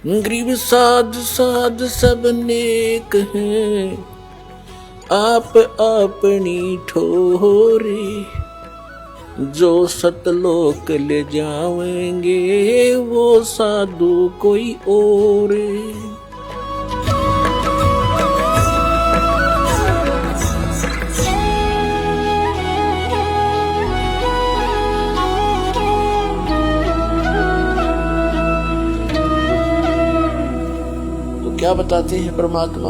गरीब साध साध सब नेक हैं, आप अपनी ठोरे, जो सतलोक ले जावेंगे वो साधु कोई और। तो क्या बताते हैं परमात्मा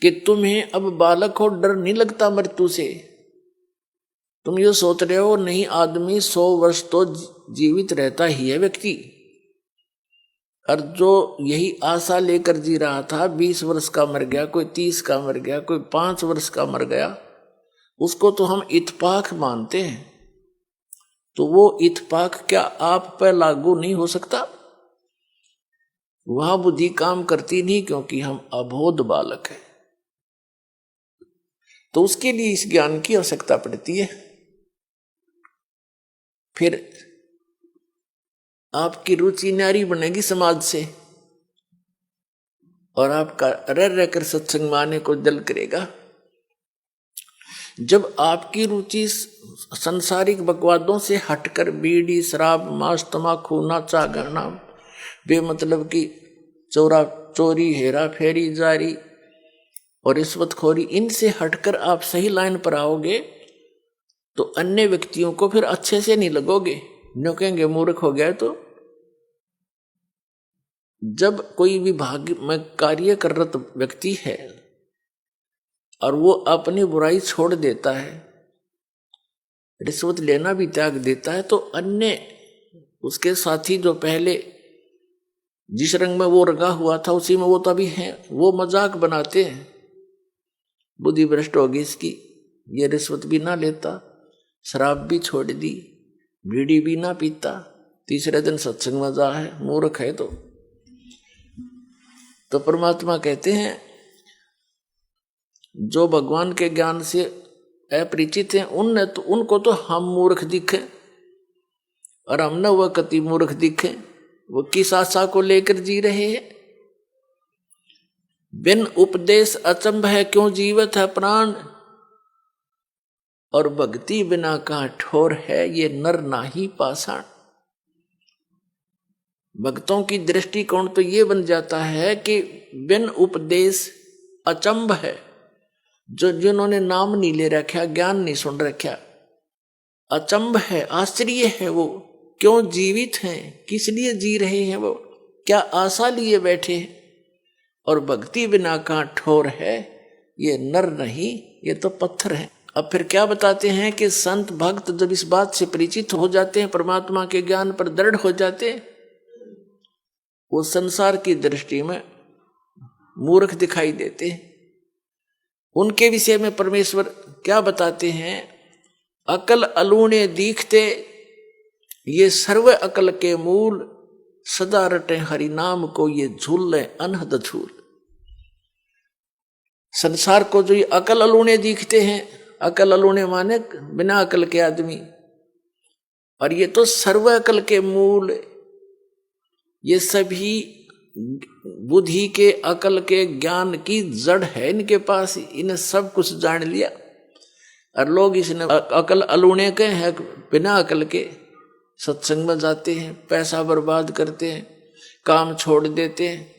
कि तुम्हें अब बालक हो डर नहीं लगता मृत्यु से। तुम ये सोच रहे हो नहीं, आदमी 100 वर्ष तो जीवित रहता ही है व्यक्ति, और जो यही आशा लेकर जी रहा था 20 वर्ष का मर गया, कोई 30 का मर गया, कोई 5 वर्ष का मर गया, उसको तो हम इत्तेफाक मानते हैं। तो वो इत्तेफाक क्या आप पर लागू नहीं हो सकता? वहां बुद्धि काम करती नहीं, क्योंकि हम अबोध बालक हैं। तो उसके लिए इस ज्ञान की आवश्यकता पड़ती है। फिर आपकी रुचि न्यारी बनेगी समाज से, और आपका रह रहकर सत्संग माने को दिल करेगा। जब आपकी रुचि संसारिक बकवादों से हटकर बीड़ी, शराब, मांस, तमाकू, नाचा गाना, बेमतलब की चोरी, हेरा फेरी, जारी और रिश्वतखोरी, इनसे हटकर आप सही लाइन पर आओगे तो अन्य व्यक्तियों को फिर अच्छे से नहीं लगोगे, न्यों कहेंगे मूर्ख हो गया। तो जब कोई विभाग में कार्य कररत व्यक्ति है और वो अपनी बुराई छोड़ देता है, रिश्वत लेना भी त्याग देता है, तो अन्य उसके साथी जो पहले जिस रंग में वो रंगा हुआ था उसी में वो तो अभी है, वो मजाक बनाते हैं, बुद्धि भ्रष्ट होगी इसकी, ये रिश्वत भी ना लेता, शराब भी छोड़ दी, बीड़ी भी ना पीता, तीसरे दिन सत्संग में जा है, मूर्ख है। तो परमात्मा कहते हैं जो भगवान के ज्ञान से अपरिचित हैं उनको तो हम मूर्ख दिखे, और हम न वह कति मूर्ख दिखे। वो किस आशा को लेकर जी रहे हैं? बिन उपदेश अचंभ है क्यों जीवत है प्राण, और भक्ति बिना कहाँ ठोर है ये नर नाही पाषाण। भक्तों की दृष्टिकोण तो ये बन जाता है कि बिन उपदेश अचंभ है, जो जिन्होंने नाम नहीं ले रखा, ज्ञान नहीं सुन रखा, अचंभ है, आश्चर्य है वो क्यों जीवित हैं, किस लिए जी रहे हैं, वो क्या आशा लिए बैठे हैं। और भक्ति बिना कहाँ ठोर है ये नर नहीं, ये तो पत्थर है। अब फिर क्या बताते हैं कि संत भक्त जब इस बात से परिचित हो जाते हैं, परमात्मा के ज्ञान पर दृढ़ हो जाते हैं, वो संसार की दृष्टि में मूर्ख दिखाई देते हैं। उनके विषय में परमेश्वर क्या बताते हैं? अकल अलूणे दीखते ये सर्व अकल के मूल, सदा रटे हरि नाम को ये झूल अनहद झूल। संसार को जो ये अकल अलूणे दिखते हैं, अकल अलूणे माने बिना अकल के आदमी, और ये तो सर्व अकल के मूल, ये सभी बुद्धि के, अकल के, ज्ञान की जड़ है इनके पास, इन्हें सब कुछ जान लिया। और लोग इसने अकल अलूणे के हैं, बिना अकल के सत्संग में जाते हैं, पैसा बर्बाद करते हैं, काम छोड़ देते हैं,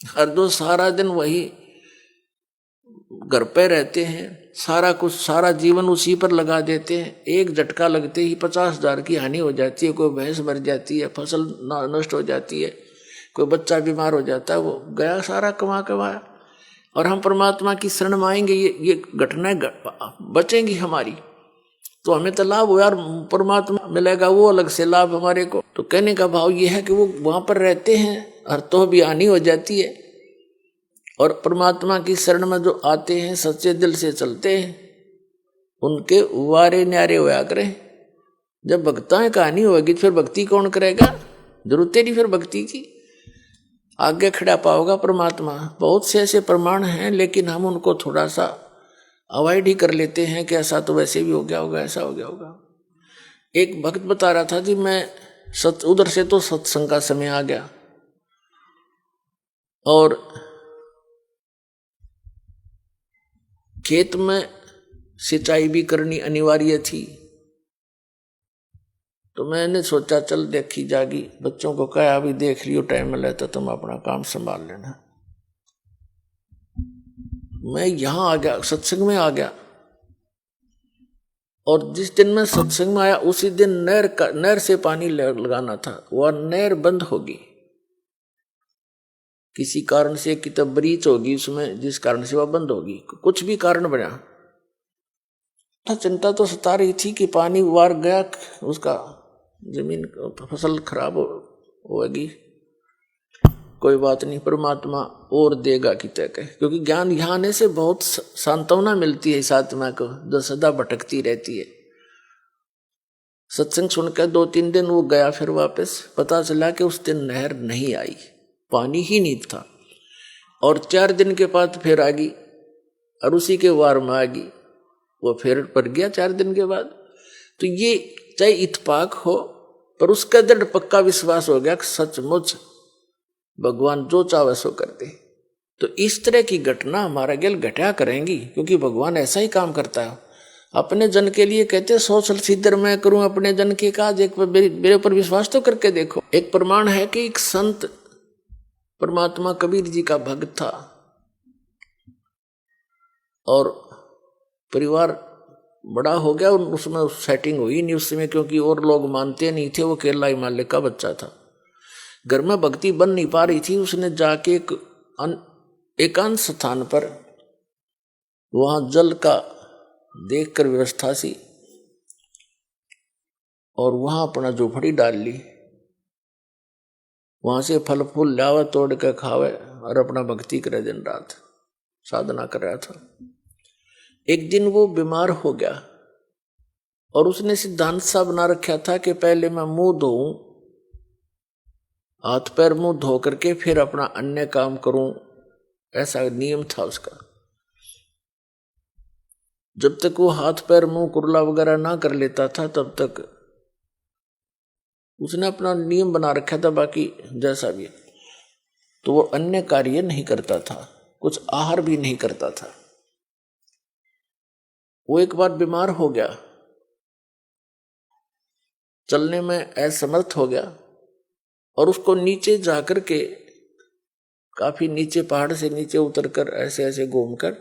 हर दो सारा दिन वही घर पे रहते हैं, सारा कुछ सारा जीवन उसी पर लगा देते हैं। एक झटका लगते ही 50,000 की हानि हो जाती है, कोई भैंस मर जाती है, फसल नष्ट हो जाती है, कोई बच्चा बीमार हो जाता है, वो गया सारा कमा कमाया। और हम परमात्मा की शरण में आएंगे, ये घटनाएं बचेंगी हमारी, तो हमें तो लाभ हो यार, परमात्मा मिलेगा वो अलग से लाभ हमारे को। तो कहने का भाव ये है कि वो वहां पर रहते हैं और तो भी हानि हो जाती है, और परमात्मा की शरण में जो आते हैं, सच्चे दिल से चलते हैं, उनके वारे न्यारे होया करें। जब भक्ताएं कहानी होगी फिर भक्ति कौन करेगा? जरूरत नहीं फिर भक्ति की, आगे खड़ा पाओगा परमात्मा। बहुत से ऐसे प्रमाण हैं, लेकिन हम उनको थोड़ा सा अवॉइड ही कर लेते हैं कि ऐसा तो वैसे भी हो गया होगा, ऐसा हो गया होगा। एक भक्त बता रहा था जी, मैं उधर से तो सत्संग का समय आ गया, और खेत में सिंचाई भी करनी अनिवार्य थी। तो मैंने सोचा चल देखी जागी, बच्चों को कहा अभी देख लियो, टाइम मिले तो तुम अपना काम संभाल लेना। मैं यहां आ गया, सत्संग में आ गया, और जिस दिन मैं सत्संग में आया उसी दिन नहर से पानी लगाना था, वह नहर बंद होगी किसी कारण से, कितब ब्रीच होगी उसमें, जिस कारण से वह बंद होगी, कुछ भी कारण बना। तो चिंता तो सता रही थी कि पानी वार गया, उसका जमीन फसल खराब होगी। कोई बात नहीं, परमात्मा और देगा कि तय कहे, क्योंकि ज्ञान यहाँ आने से बहुत सांत्वना मिलती है इस आत्मा को जो सदा भटकती रहती है। सत्संग सुनकर 2-3 दिन वो गया, फिर वापस पता चला कि उस दिन नहर नहीं आई, पानी ही नहीं था। और 4 दिन के बाद फिर आ गई, और उसी के वार में आ गई, वो फिर पड़ गया 4 दिन के बाद। तो ये चाहे इत्तेफाक हो, पर उसका दृढ़ पक्का विश्वास हो गया कि सचमुच भगवान जो चाहे सो कर दे। तो इस तरह की घटना हमारा गेल घटा करेंगी, क्योंकि भगवान ऐसा ही काम करता है। अपने जन के लिए कहते 100 सिद्धर मैं करूं अपने जन के काज, एक मेरे ऊपर विश्वास तो करके देखो। एक प्रमाण है कि एक संत परमात्मा कबीर जी का भक्त था, और परिवार बड़ा हो गया, उसमें सेटिंग हुई नहीं उस समय, क्योंकि और लोग मानते नहीं थे, वो केरला हिमालय का बच्चा था, घर में भक्ति बन नहीं पा रही थी। उसने जाके एक एकांत स्थान पर वहां जल का देखकर व्यवस्था सी, और वहां अपना झोपड़ी डाल ली, वहां से फल फूल लावे तोड़ के खावे, और अपना भक्ति करे, दिन रात साधना कर रहा था। एक दिन वो बीमार हो गया, और उसने सिद्धांत सा बना रखा था कि पहले मैं मुंह धोऊं, हाथ पैर मुंह धो करके फिर अपना अन्य काम करूं, ऐसा नियम था उसका। जब तक वो हाथ पैर मुंह कुरला वगैरह ना कर लेता था, तब तक उसने अपना नियम बना रखा था, बाकी जैसा भी। तो वो अन्य कार्य नहीं करता था, कुछ आहार भी नहीं करता था। वो एक बार बीमार हो गया, चलने में असमर्थ हो गया, और उसको नीचे जाकर के, काफी नीचे, पहाड़ से नीचे उतरकर ऐसे ऐसे घूमकर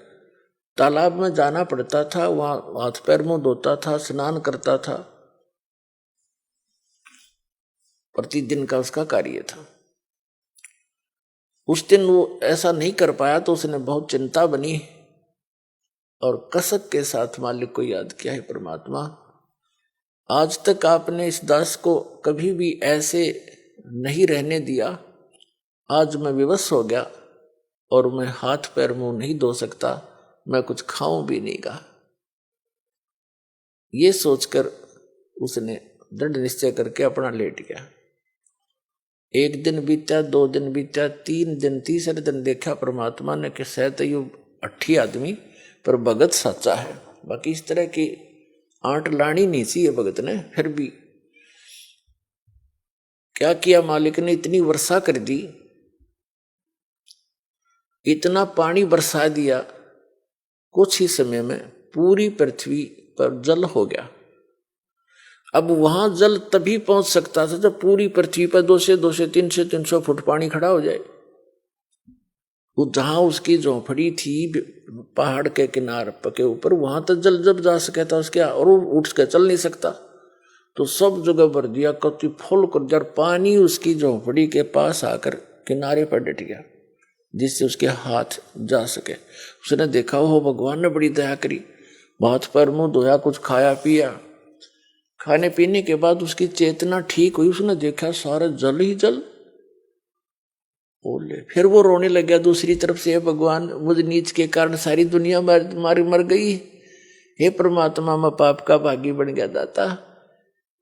तालाब में जाना पड़ता था। वहां हाथ पैर मुंह धोता था, स्नान करता था, प्रतिदिन का उसका कार्य था। उस दिन वो ऐसा नहीं कर पाया, तो उसने बहुत चिंता बनी, और कसक के साथ मालिक को याद किया, है परमात्मा, आज तक आपने इस दास को कभी भी ऐसे नहीं रहने दिया, आज मैं विवश हो गया, और मैं हाथ पैर मुंह नहीं धो सकता, मैं कुछ खाऊं भी नहीं गा। ये सोचकर उसने दृढ़ निश्चय करके अपना लेट गया। 1 दिन बीता, 2 दिन बीता, 3 दिन, तीसरे दिन देखा परमात्मा ने कि शायद ये अट्ठी आदमी पर भगत सच्चा है, बाकी इस तरह की आंट लानी नहीं सी ये भगत ने। फिर भी क्या किया मालिक ने, इतनी वर्षा कर दी, इतना पानी बरसा दिया, कुछ ही समय में पूरी पृथ्वी पर जल हो गया। अब वहां जल तभी पहुंच सकता था जब पूरी पृथ्वी पर 200-300 फुट पानी खड़ा हो जाए। वो जहां उसकी झोंपड़ी थी पहाड़ के किनारे के ऊपर, वहां तक जल जब जा सके था उसके, और उठ के चल नहीं सकता, तो सब जगह भर दिया, कति फुल कर दिया, पानी उसकी झोंपड़ी के पास आकर किनारे पर डट गया, जिससे उसके हाथ जा सके। उसने देखा हो भगवान ने बड़ी दया करी, हाथ पर मुंह धोया, कुछ खाया पिया, खाने पीने के बाद उसकी चेतना ठीक हुई, उसने देखा सारा जल ही जल। बोले फिर वो रोने लग गया दूसरी तरफ से, भगवान मुझ नीच के कारण सारी दुनिया मर गई, हे परमात्मा मैं पाप का भागी बन गया दाता,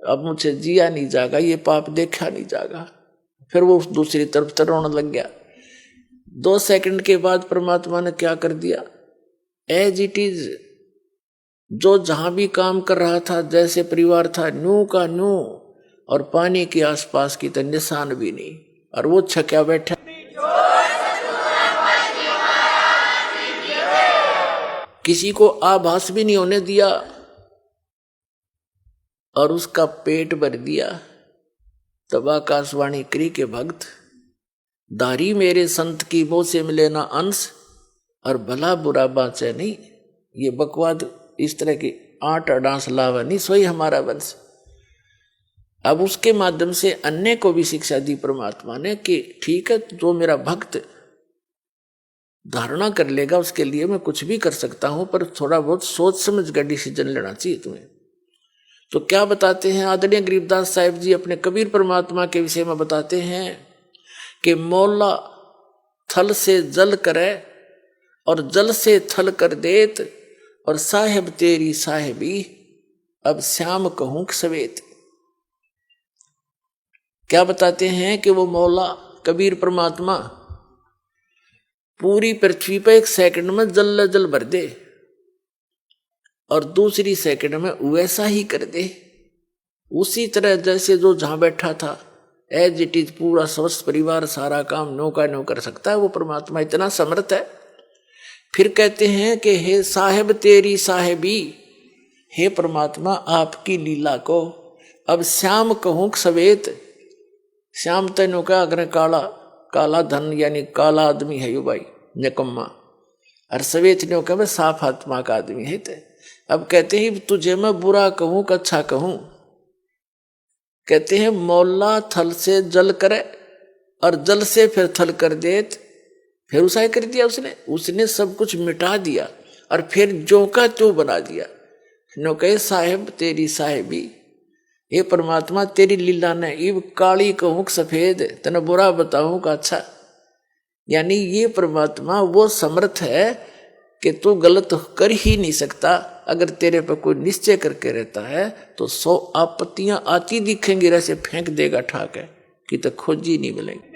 अब मुझे जिया नहीं जागा, ये पाप देखा नहीं जागा। फिर वो दूसरी तरफ से रोने लग गया। 2 सेकंड के बाद परमात्मा ने क्या कर दिया, एज इट इज, जो जहां भी काम कर रहा था, जैसे परिवार था, न्यू का न्यू, और पानी के आसपास की तो निशान भी नहीं, और वो छक्या बैठा। किसी को आभास भी नहीं होने दिया और उसका पेट भर दिया। तब आकाशवाणी करी के भक्त दारी मेरे संत की मोह से मिले ना अंश और भला बुरा बाँचे नहीं। ये बकवाद इस तरह की 8 अडांस लावा नहीं सोई हमारा वंश। अब उसके माध्यम से अन्य को भी शिक्षा दी परमात्मा ने कि ठीक है, जो मेरा भक्त धारणा कर लेगा उसके लिए मैं कुछ भी कर सकता हूं, पर थोड़ा बहुत सोच समझ कर डिसीजन लेना चाहिए तुम्हें। तो क्या बताते हैं आदरणीय गरीबदास साहिब जी अपने कबीर परमात्मा के विषय में बताते हैं कि मौला थल से जल करे और जल से थल कर देत और साहेब तेरी साहेबी अब श्याम कहूं सवेत। क्या बताते हैं कि वो मौला कबीर परमात्मा पूरी पृथ्वी पर 1 सेकंड में जल भर दे और दूसरी सेकंड में वैसा ही कर दे, उसी तरह जैसे जो जहां बैठा था एज इट इज पूरा स्वस्थ परिवार सारा काम नौका नो कर सकता है। वो परमात्मा इतना समर्थ है। फिर कहते हैं कि हे साहेब तेरी साहेबी, हे परमात्मा आपकी लीला को अब श्याम कहूं सवेत। श्याम तेनो का अगर काला धन यानी काला आदमी है यो भाई निकम्मा, और सवेत ने कहा साफ आत्मा का आदमी है। ते अब कहते हैं तुझे मैं बुरा कहूं कि अच्छा कहूं। कहते हैं मौला थल से जल करे और जल से फिर थल कर देत, फिर उसा कर दिया उसने सब कुछ मिटा दिया और फिर जो का त्यों बना दिया। नो कहे साहेब तेरी साहेबी, ये परमात्मा तेरी लीला ने इब काली कहूं सफेद तने बुरा बताऊं का अच्छा। यानी ये परमात्मा वो समर्थ है कि तू गलत कर ही नहीं सकता। अगर तेरे पर कोई निश्चय करके रहता है तो 100 आपत्तियां आती दिखेंगी, ऐसे फेंक देगा ठाक है कि तो खोजी नहीं मिलेंगी।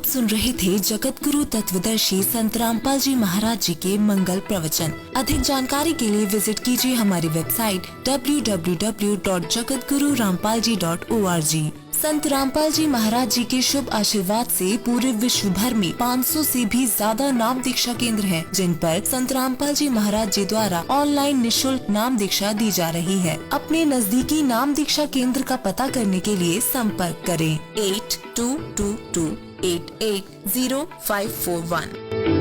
सुन रहे थे जगत गुरु तत्वदर्शी संत रामपाल जी महाराज जी के मंगल प्रवचन। अधिक जानकारी के लिए विजिट कीजिए हमारी वेबसाइट www.jagatgururampalji.org। संत रामपाल जी महाराज जी के शुभ आशीर्वाद से पूरे विश्व भर में 500 से भी ज्यादा नाम दीक्षा केंद्र हैं, जिन पर संत रामपाल जी महाराज जी द्वारा ऑनलाइन निशुल्क नाम दीक्षा दी जा रही है। अपने नजदीकी नाम दीक्षा केंद्र का पता करने के लिए संपर्क करें 8222880541।